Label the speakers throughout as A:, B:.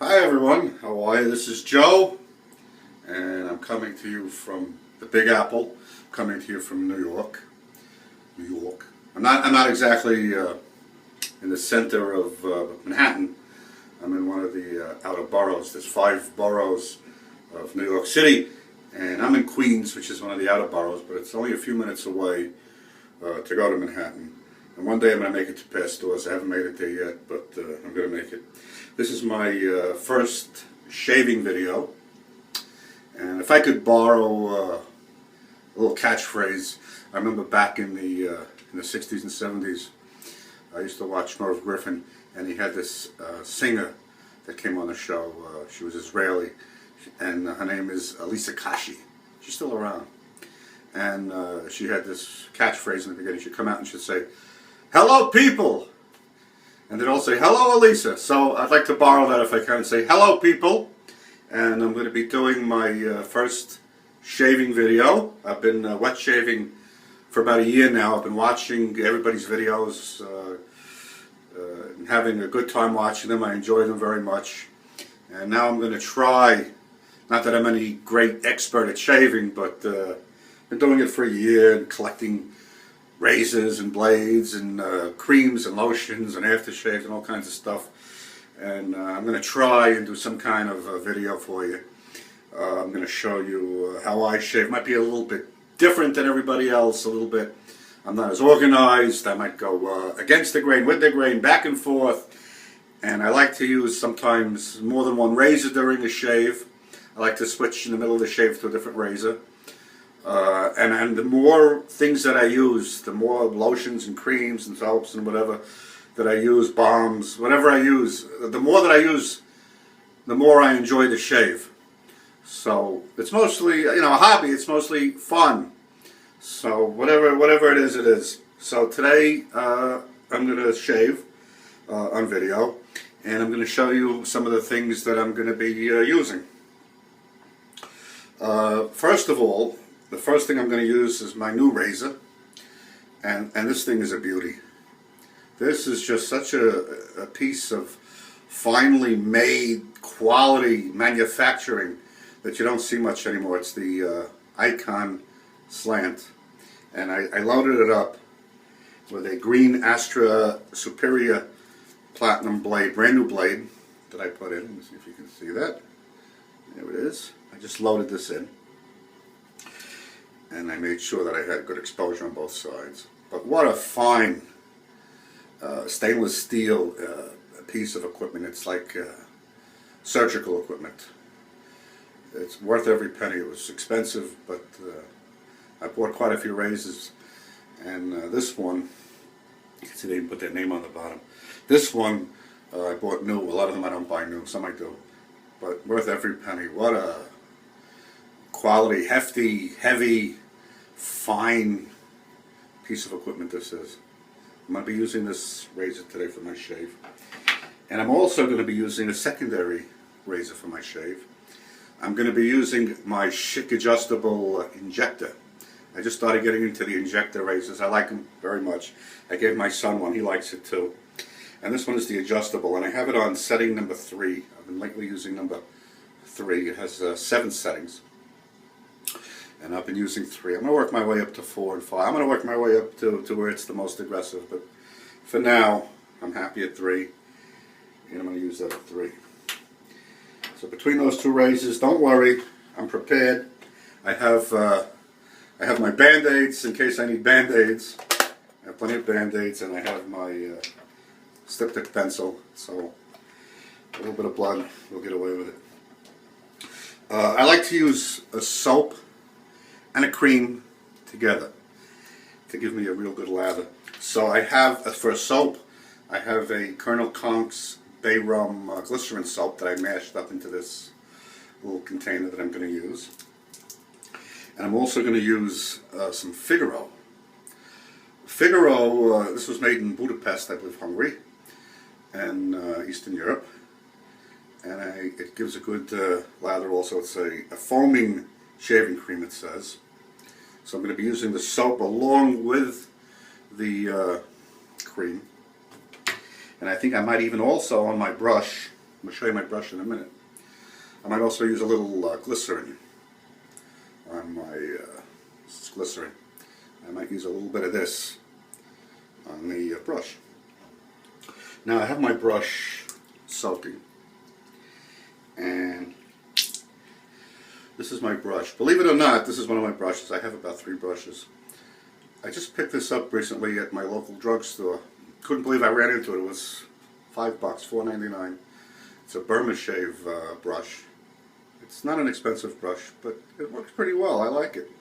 A: Hi everyone, how are you? This is Joe, and I'm coming to you from the Big Apple. I'm coming to you from New York. I'm not exactly in the center of Manhattan. I'm in one of the outer boroughs. There's 5 boroughs of New York City, and I'm in Queens, which is one of the outer boroughs, but it's only a few minutes away to go to Manhattan. And one day I'm going to make it to Pastors. I haven't made it there yet, but I'm going to make it. This is my first shaving video. And if I could borrow a little catchphrase, I remember back in the 60s and 70s, I used to watch Merv Griffin, and he had this singer that came on the show. She was Israeli, and her name is Lisa Kashi. She's still around. And she had this catchphrase in the beginning. She'd come out and she'd say, "Hello, people!" And they'd all say, "Hello, Elisa." So I'd like to borrow that if I can and say, "Hello, people." And I'm going to be doing my first shaving video. I've been wet shaving for about a year now. I've been watching everybody's videos and having a good time watching them. I enjoy them very much. And now I'm going to try, not that I'm any great expert at shaving, but been doing it for a year and collecting razors and blades and creams and lotions and aftershaves and all kinds of stuff. And I'm going to try and do some kind of video for you. I'm going to show you how I shave. Might be a little bit different than everybody else, a little bit. I'm not as organized. I might go against the grain, with the grain, back and forth. And I like to use sometimes more than one razor during a shave. I like to switch in the middle of the shave to a different razor. And the more things that I use, the more lotions and creams and soaps and whatever that I use, balms, whatever I use, the more that I use, the more I enjoy the shave. So it's mostly, a hobby. It's mostly fun. So whatever it is, it is. So today I'm going to shave on video, and I'm going to show you some of the things that I'm going to be using. First of all, the first thing I'm going to use is my new razor, and this thing is a beauty. This is just such a piece of finely made quality manufacturing that you don't see much anymore. It's the Icon Slant, and I loaded it up with a green Astra Superior Platinum blade, brand new blade that I put in. Let me see if you can see that. There it is. I just loaded this in, and I made sure that I had good exposure on both sides. But what a fine stainless steel piece of equipment. It's like surgical equipment. It's worth every penny. It was expensive, but I bought quite a few razors, and this one, you can see they even put their name on the bottom. This one I bought new. A lot of them I don't buy new, some I do, but worth every penny. What a quality, hefty, heavy, fine piece of equipment this is. I'm going to be using this razor today for my shave. And I'm also going to be using a secondary razor for my shave. I'm going to be using my Schick adjustable injector. I just started getting into the injector razors. I like them very much. I gave my son one. He likes it too. And this one is the adjustable, and I have it on setting number 3. I've been lately using number 3. It has 7 settings. And I've been using 3. I'm going to work my way up to 4 and 5. I'm going to work my way up to where it's the most aggressive. But for now, I'm happy at 3. And I'm going to use that at 3. So between those 2 razors, don't worry. I'm prepared. I have my Band-Aids in case I need Band-Aids. I have plenty of Band-Aids, and I have my styptic pencil. So a little bit of blood, we'll get away with it. I like to use a soap and a cream together to give me a real good lather. So I have, for soap, I have a Colonel Conk's Bay Rum glycerin soap that I mashed up into this little container that I'm going to use. And I'm also going to use some Figaro. Figaro, this was made in Budapest, I believe, Hungary, and Eastern Europe. And it gives a good lather also. It's a foaming shaving cream, it says. So I'm going to be using the soap along with the cream. And I think I might even also, on my brush, going to show you my brush in a minute. I might also use a little glycerin on my this is glycerin. I might use a little bit of this on the brush. Now I have my brush soaking, and this is my brush. Believe it or not, this is one of my brushes. I have about 3 brushes. I just picked this up recently at my local drugstore. Couldn't believe I ran into it. It was $5, $4.99. It's a Burma Shave brush. It's not an expensive brush, but it works pretty well. I like it.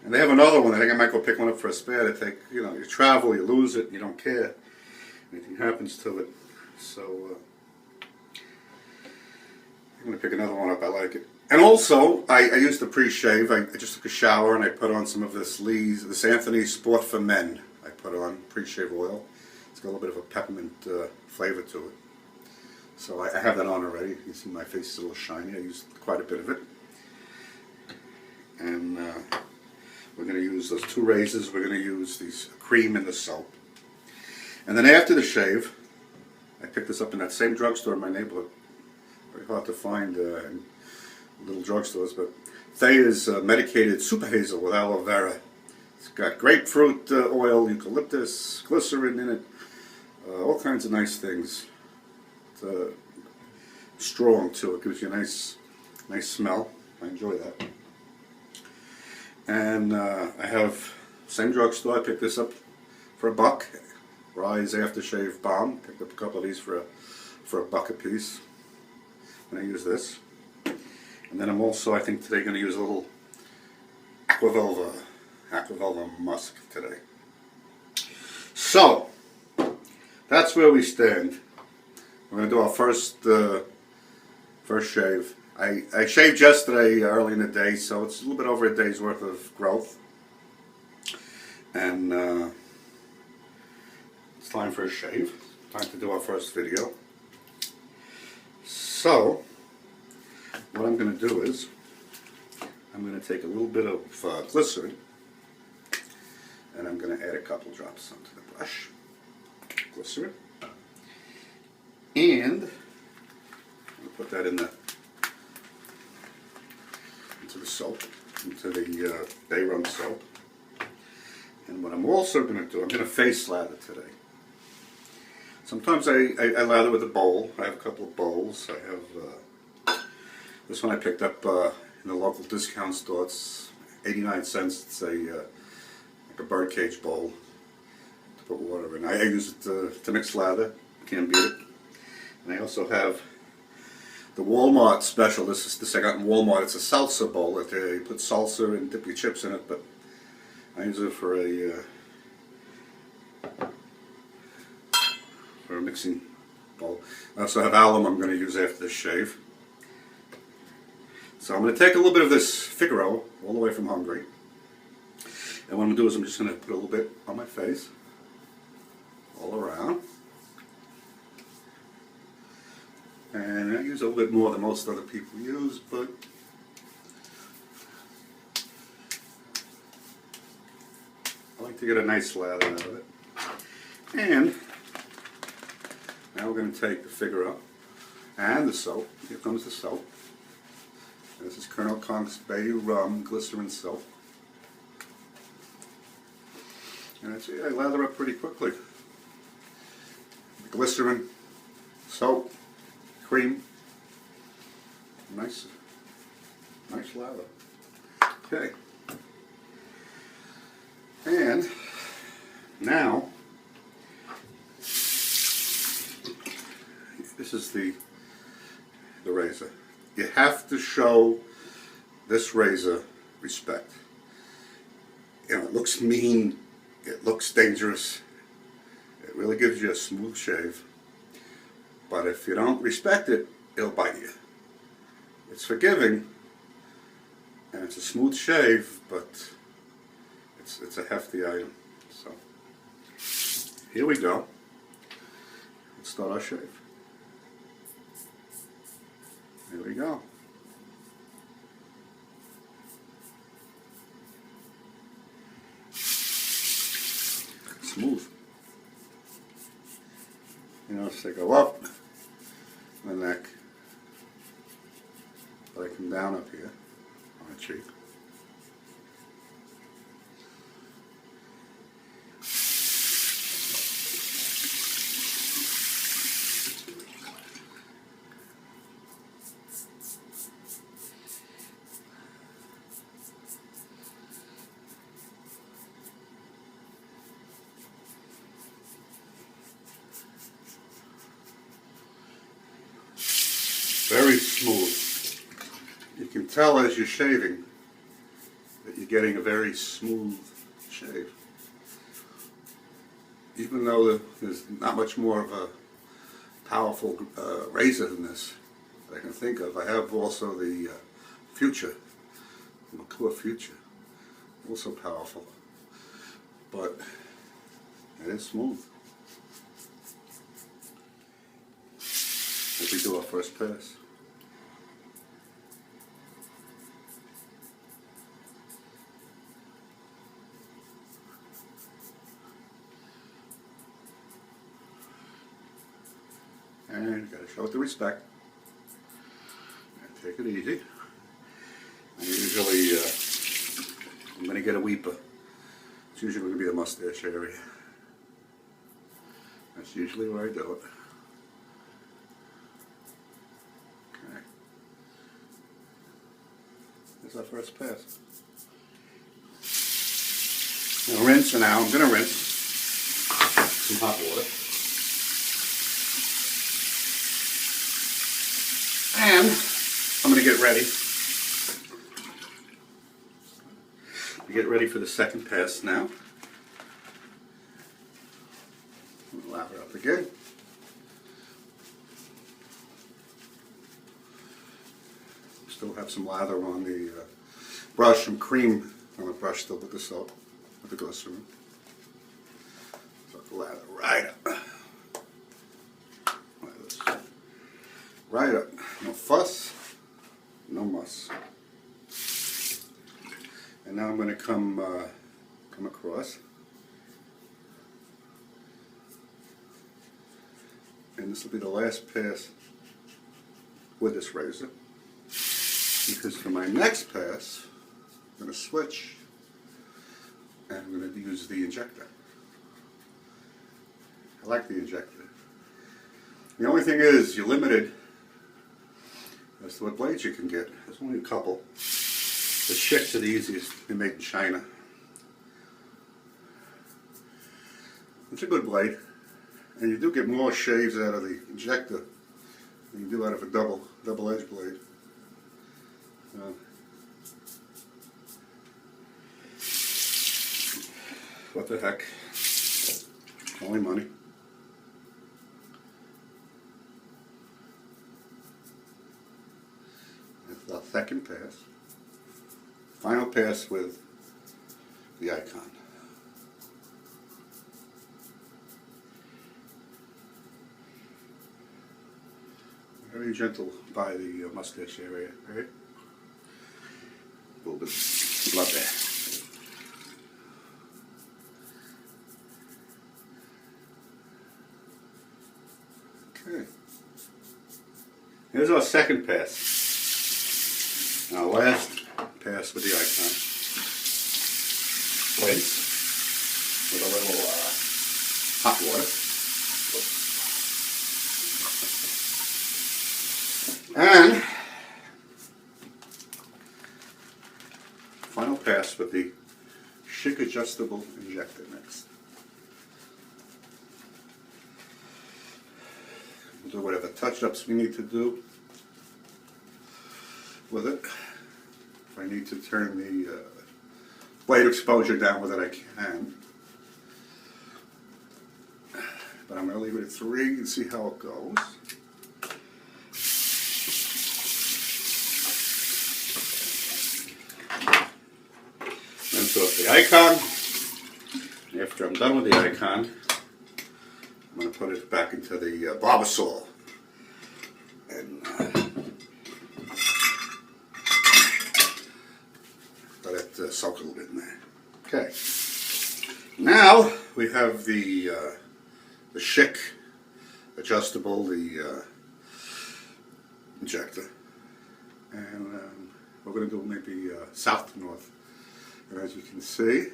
A: And they have another one. I think I might go pick one up for a spare to take. You know, you travel, you lose it, you don't care. Anything happens to it. So I'm going to pick another one up. I like it. And also, I used the pre-shave. I just took a shower and I put on some of this Anthony Sport for Men. I put on pre-shave oil. It's got a little bit of a peppermint flavor to it. So I have that on already. You can see my face is a little shiny. I used quite a bit of it. And we're going to use those 2 razors. We're going to use these cream and the soap. And then after the shave, I picked this up in that same drugstore in my neighborhood. Very hard to find in little drugstores, but Thayer's medicated super hazel with aloe vera. It's got grapefruit oil, eucalyptus, glycerin in it, all kinds of nice things. It's strong too. It gives you a nice smell. I enjoy that. And I have same drugstore. I picked this up for $1. Rise Aftershave Balm. Picked up a couple of these for $1 a piece. And I use this. And then I'm also, I think today, going to use a little Aquavelva musk today. So that's where we stand. We're going to do our first shave. I shaved yesterday early in the day, so it's a little bit over a day's worth of growth. And it's time for a shave. Time to do our first video. So what I'm going to do is I'm going to take a little bit of glycerin and I'm going to add a couple drops onto the brush. Glycerin. And I'll put that into the soap, into the Bay Rum soap. And what I'm also going to do, I'm going to face lather today. Sometimes I lather with a bowl. I have a couple of bowls. I have this one I picked up in the local discount store. It's 89 cents. It's like a birdcage bowl to put water in. I use it to mix lather. Can't beat it. And I also have the Walmart special. This I got in Walmart. It's a salsa bowl that you put salsa and dip your chips in it. But I use it for a mixing bowl. I also have alum I'm going to use after this shave. So I'm going to take a little bit of this Figaro all the way from Hungary. And what I'm going to do is I'm just going to put a little bit on my face, all around. And I use a little bit more than most other people use, but I like to get a nice lather out of it. And now we're going to take the Figaro and the soap. Here comes the soap. This is Colonel Conk's Bay Rum Glycerin Soap. And I lather up pretty quickly. The glycerin, soap, cream. Nice lather. Okay. And now, this is the razor. You have to show this razor respect. You know, it looks mean, it looks dangerous, it really gives you a smooth shave, but if you don't respect it, it'll bite you. It's forgiving, and it's a smooth shave, but it's a hefty item. So, here we go. Let's start our shave. Here we go. Smooth. You know, as they go up, my neck, but I come down up here on my cheek. Very smooth. You can tell as you're shaving that you're getting a very smooth shave. Even though there's not much more of a powerful razor than this that I can think of, I have also the Future, the McClure Future, also powerful, but it is smooth. As we do our first pass. And you gotta show it the respect. And take it easy. And usually, I'm gonna get a weeper. It's usually gonna be the mustache area. That's usually where I do it. Okay. That's our first pass. Now rinse, and now I'm gonna rinse some hot water. And I'm going to get ready. Get ready for the second pass now. Lather up again. Still have some lather on the brush, some cream on the brush still with the soap, with the glycerin. So lather right up. Right up. No fuss, no muss. And now I'm going to come across. And this will be the last pass with this razor. Because for my next pass, I'm going to switch and I'm going to use the injector. I like the injector. The only thing is, you're limited as to what blades you can get. There's only a couple. The Schicks are the easiest. They're made in China. It's a good blade. And you do get more shaves out of the injector than you do out of a double-edged blade. What the heck? Only money. The second pass. Final pass with the icon. Very gentle by the mustache area, right? A little bit of blood there. Okay. Here's our second pass. Now last pass with the icon. Rinse with a little hot water. And final pass with the Schick adjustable injector next. We'll do whatever touch-ups we need to do with it. If I need to turn the blade exposure down with it, I can. But I'm going to leave it at 3 and see how it goes. And so it's the icon. After I'm done with the icon, I'm going to put it back into the Barbasol. And let it soak a little bit in there. Okay. Now we have the Schick adjustable, the injector, and we're going to do maybe south to north. And as you can see,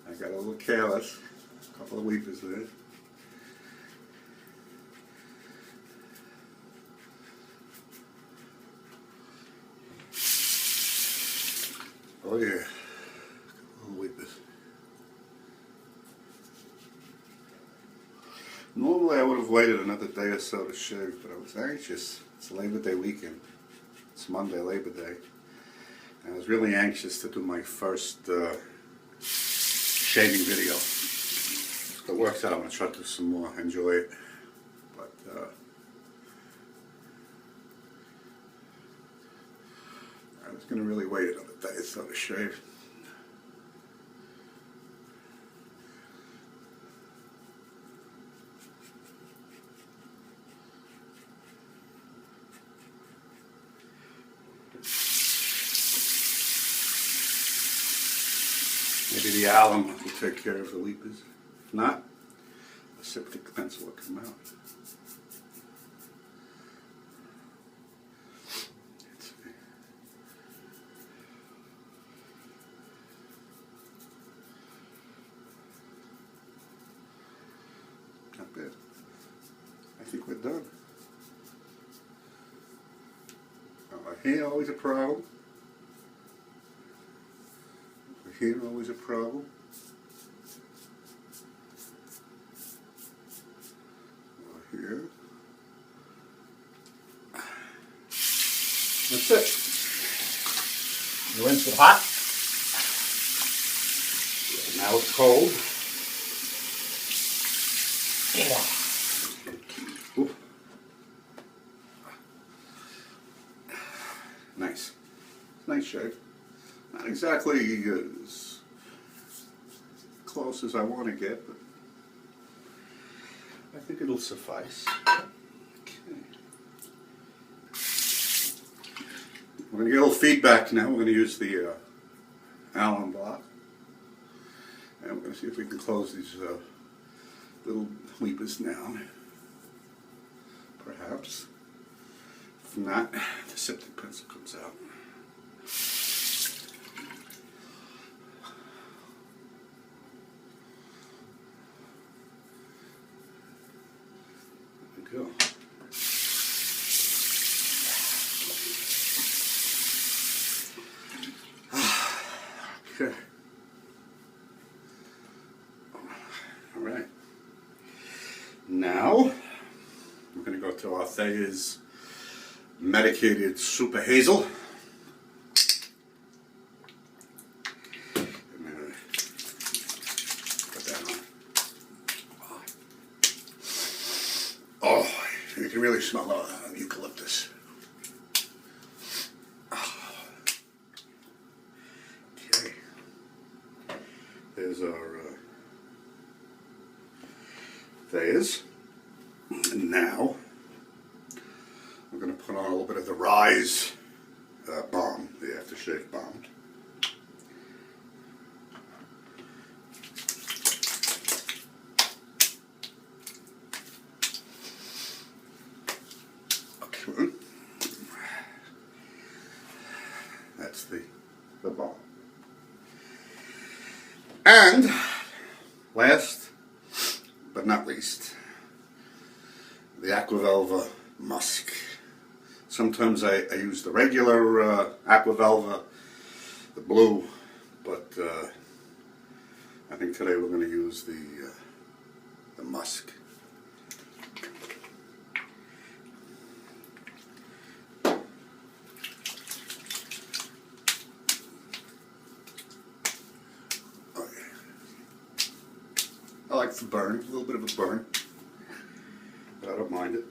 A: I got a little careless, a couple of weepers there. Oh yeah, little weepers. Normally I would have waited another day or so to shave, but I was anxious. It's Labor Day weekend. It's Monday, Labor Day. And I was really anxious to do my first shaving video. If it works out, I'm going to try to do some more, enjoy it. But I was going to really wait another day or so to shave. Maybe the alum will take care of the weepers. If not, the septic pencil will come out. Let's see. Not bad. I think we're done. Here, always a problem. Here, always a problem. Here. That's it.
B: You rinse it hot.
A: Now it's cold. Ooh. Nice. Nice shave. Not exactly as close as I want to get, but I think it'll suffice. Okay. We're going to get a little feedback now. We're going to use the alum block. And we're going to see if we can close these little weepers down. Perhaps. If not, the septic pencil comes out. Go. Okay. All right. Now we're going to go to our Thayer's medicated super hazel. Oh, you can really smell eucalyptus. Okay. There's our Thayer's. And now we're going to put on a little bit of the Rise balm, the aftershave balm. That's the balm. And last but not least, the Aquavelva musk. Sometimes I use the regular Aquavelva, the blue, but I think today we're going to use the musk. I like the burn, a little bit of a burn, but I don't mind it.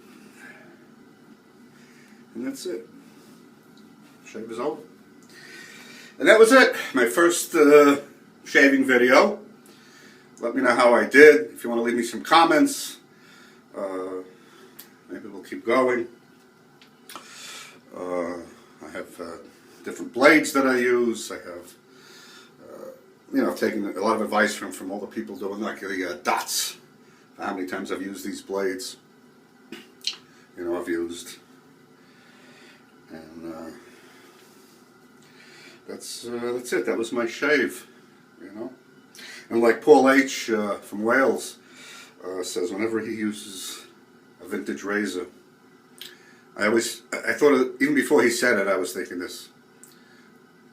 A: And that's it. Shave is over. And that was it. My first shaving video. Let me know how I did. If you want to leave me some comments, maybe we'll keep going. I have different blades that I use. I have I've taken a lot of advice from all the people doing like the dots. How many times I've used these blades. I've used And that's it. That was my shave, you know. And like Paul H. From Wales says, whenever he uses a vintage razor, I thought, even before he said it, I was thinking this.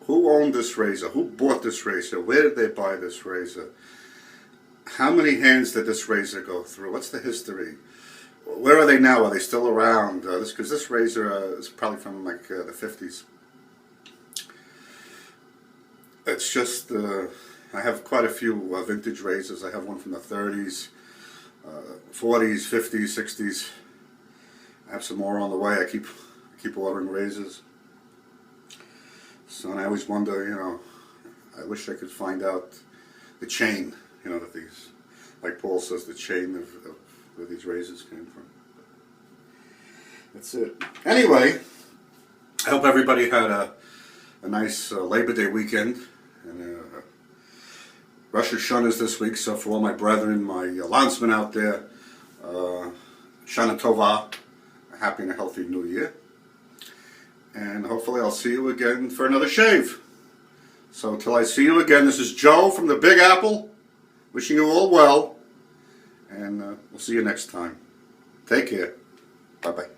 A: Who owned this razor? Who bought this razor? Where did they buy this razor? How many hands did this razor go through? What's the history? Where are they now? Are they still around? Because this razor is probably from like the 50s. It's just, I have quite a few vintage razors. I have one from the 30s, 40s, 50s, 60s. I have some more on the way. I keep ordering razors. So, and I always wonder, you know, I wish I could find out the chain, you know, that these, like Paul says, the chain of where these razors came from. That's it. Anyway, I hope everybody had a nice Labor Day weekend. And Rosh Hashanah is this week, so for all my brethren, my landsmen out there, Shana Tova, a happy and a healthy new year. And hopefully I'll see you again for another shave. So until I see you again, this is Joe from the Big Apple, wishing you all well, and we'll see you next time. Take care. Bye-bye.